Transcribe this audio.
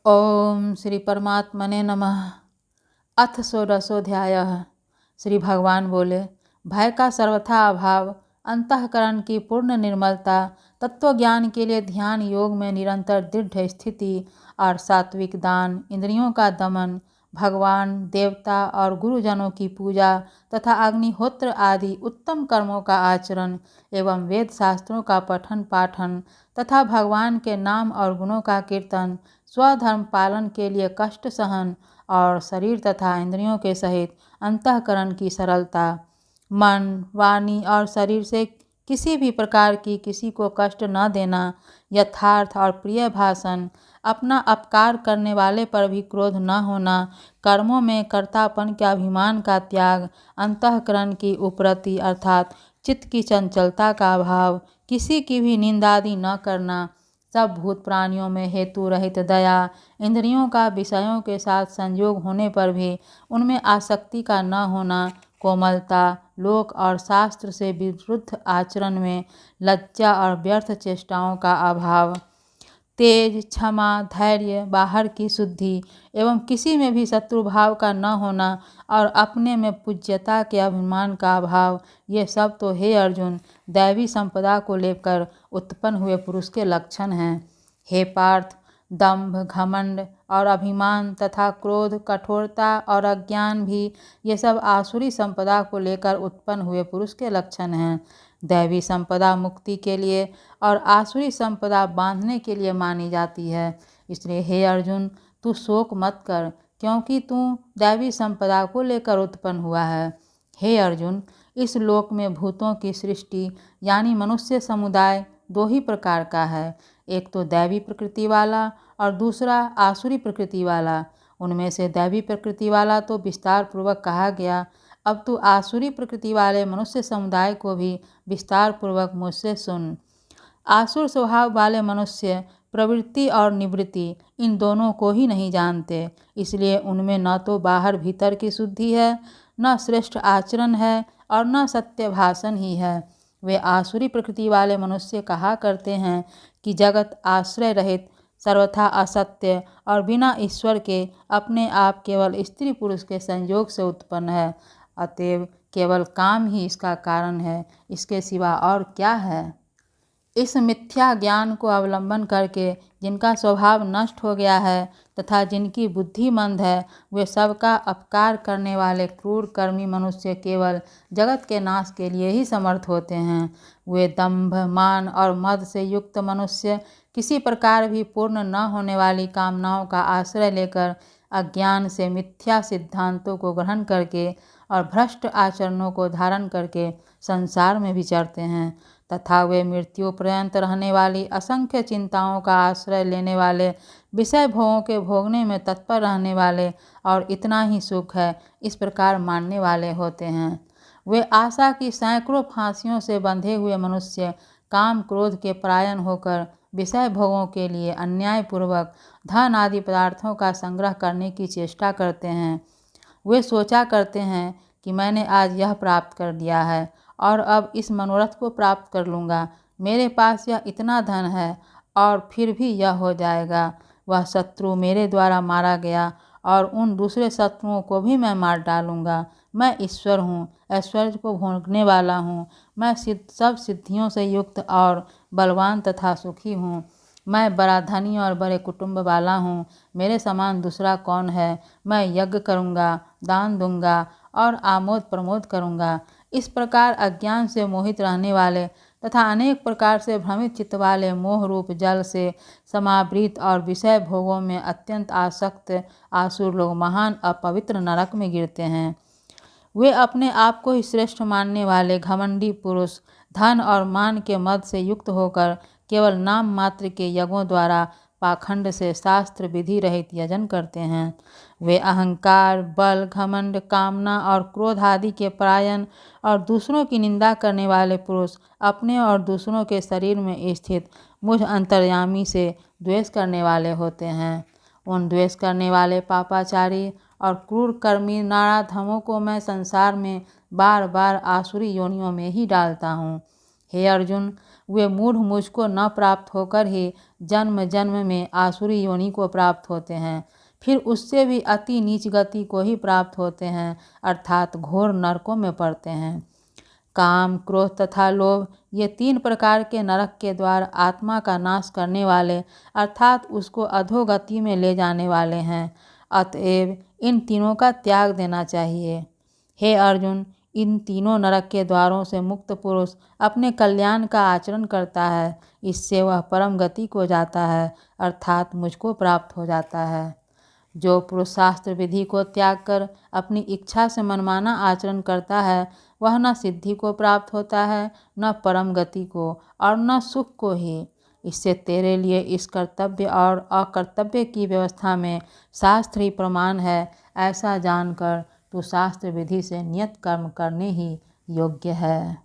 ओम श्री परमात्मने नमः। अथ षोडशोऽध्यायः। श्री भगवान बोले, भय का सर्वथा अभाव, अंतःकरण की पूर्ण निर्मलता, तत्वज्ञान के लिए ध्यान योग में निरंतर दृढ़ स्थिति और सात्विक दान, इंद्रियों का दमन, भगवान, देवता और गुरुजनों की पूजा तथा अग्निहोत्र आदि उत्तम कर्मों का आचरण एवं वेद शास्त्रों का पठन पाठन तथा भगवान के नाम और गुणों का कीर्तन, स्वधर्म पालन के लिए कष्ट सहन और शरीर तथा इंद्रियों के सहित अंतःकरण की सरलता, मन, वाणी और शरीर से किसी भी प्रकार की किसी को कष्ट न देना, यथार्थ और प्रिय भाषण, अपना अपकार करने वाले पर भी क्रोध न होना, कर्मों में कर्तापन के अभिमान का त्याग, अंतःकरण की उपरति अर्थात चित्त की चंचलता का अभाव, किसी की भी निंदादि न करना, सब भूत प्राणियों में हेतु रहित दया, इंद्रियों का विषयों के साथ संयोग होने पर भी उनमें आसक्ति का न होना, कोमलता, लोक और शास्त्र से विरुद्ध आचरण में लज्जा और व्यर्थ चेष्टाओं का अभाव, तेज, क्षमा, धैर्य, बाहर की शुद्धि एवं किसी में भी शत्रुभाव का न होना और अपने में पूज्यता के अभिमान का अभाव, ये सब तो हे अर्जुन दैवी संपदा को लेकर उत्पन्न हुए पुरुष के लक्षण हैं। हे पार्थ, दंभ, घमंड और अभिमान तथा क्रोध, कठोरता और अज्ञान भी ये सब आसुरी संपदा को लेकर उत्पन्न हुए पुरुष के लक्षण हैं। दैवी संपदा मुक्ति के लिए और आसुरी संपदा बांधने के लिए मानी जाती है। इसलिए हे अर्जुन, तू शोक मत कर, क्योंकि तू दैवी संपदा को लेकर उत्पन्न हुआ है। हे अर्जुन, इस लोक में भूतों की सृष्टि यानी मनुष्य समुदाय दो ही प्रकार का है, एक तो दैवी प्रकृति वाला और दूसरा आसुरी प्रकृति वाला। उनमें से दैवी प्रकृति वाला तो विस्तार पूर्वक कहा गया, अब तू आसुरी प्रकृति वाले मनुष्य समुदाय को भी विस्तार पूर्वक मुझसे सुन। आसुर स्वभाव वाले मनुष्य प्रवृत्ति और निवृत्ति इन दोनों को ही नहीं जानते, इसलिए उनमें न तो बाहर भीतर की शुद्धि है, न श्रेष्ठ आचरण है और न सत्य भाषण ही है। वे आसुरी प्रकृति वाले मनुष्य कहा करते हैं कि जगत आश्रय रहित, सर्वथा असत्य और बिना ईश्वर के अपने आप केवल स्त्री पुरुष के संयोग से उत्पन्न है, अतएव केवल काम ही इसका कारण है, इसके सिवा और क्या है। इस मिथ्या ज्ञान को अवलंबन करके जिनका स्वभाव नष्ट हो गया है तथा जिनकी बुद्धि मंद है, वे सबका अपकार करने वाले क्रूर कर्मी मनुष्य केवल जगत के नाश के लिए ही समर्थ होते हैं। वे दंभ, मान और मद से युक्त मनुष्य किसी प्रकार भी पूर्ण न होने वाली कामनाओं का आश्रय लेकर अज्ञान से मिथ्या सिद्धांतों को ग्रहण करके और भ्रष्ट आचरणों को धारण करके संसार में विचरते हैं, तथा वे मृत्यु पर्यंत रहने वाली असंख्य चिंताओं का आश्रय लेने वाले, विषय भोगों के भोगने में तत्पर रहने वाले और इतना ही सुख है इस प्रकार मानने वाले होते हैं। वे आशा की सैकड़ों फांसियों से बंधे हुए मनुष्य काम क्रोध के परायण होकर विषय भोगों के लिए अन्यायपूर्वक धन आदि पदार्थों का संग्रह करने की चेष्टा करते हैं। वे सोचा करते हैं कि मैंने आज यह प्राप्त कर लिया है और अब इस मनोरथ को प्राप्त कर लूँगा, मेरे पास यह इतना धन है और फिर भी यह हो जाएगा, वह शत्रु मेरे द्वारा मारा गया और उन दूसरे शत्रुओं को भी मैं मार डालूँगा। मैं ईश्वर हूँ, ऐश्वर्य को भोगने वाला हूँ, मैं सब सिद्धियों से युक्त और बलवान तथा सुखी हूँ। मैं बड़ा धनी और बड़े कुटुंब वाला हूँ, मेरे समान दूसरा कौन है। मैं यज्ञ करूँगा, दान दूंगा और आमोद प्रमोद करूँगा। इस प्रकार अज्ञान से मोहित रहने वाले तथा अनेक प्रकार से भ्रमित चित्त वाले मोह रूप जल से समावृत और विषय भोगों में अत्यंत आसक्त आसुर लोग महान अपवित्र नरक में गिरते हैं। वे अपने आप को ही श्रेष्ठ मानने वाले घमंडी पुरुष धन और मान के मद से युक्त होकर केवल नाम मात्र के यज्ञों द्वारा पाखंड से शास्त्र विधि रहित यजन करते हैं। वे अहंकार, बल, घमंड, कामना और क्रोध आदि के परायण और दूसरों की निंदा करने वाले पुरुष अपने और दूसरों के शरीर में स्थित मुझ अंतर्यामी से द्वेष करने वाले होते हैं। उन द्वेष करने वाले पापाचारी और क्रूर कर्मी नाराधमों को मैं संसार में बार बार आसुरी योनियों में ही डालता हूँ। हे अर्जुन, वे मूढ़ मुझको न प्राप्त होकर ही जन्म जन्म में आसुरी योनि को प्राप्त होते हैं, फिर उससे भी अति नीच गति को ही प्राप्त होते हैं, अर्थात घोर नरकों में पड़ते हैं। काम, क्रोध तथा लोभ ये 3 प्रकार के नरक के द्वार आत्मा का नाश करने वाले अर्थात उसको अधोगति में ले जाने वाले हैं। अतएव इन तीनों का त्याग देना चाहिए। हे अर्जुन, इन तीनों नरक के द्वारों से मुक्त पुरुष अपने कल्याण का आचरण करता है, इससे वह परम गति को जाता है, अर्थात मुझको प्राप्त हो जाता है। जो पुरुष शास्त्र विधि को त्याग कर अपनी इच्छा से मनमाना आचरण करता है, वह न सिद्धि को प्राप्त होता है, न परम गति को और न सुख को ही। इससे तेरे लिए इस कर्तव्य और अकर्तव्य की व्यवस्था में शास्त्र ही प्रमाण है, ऐसा जानकर तू शास्त्र विधि से नियत कर्म करने ही योग्य है।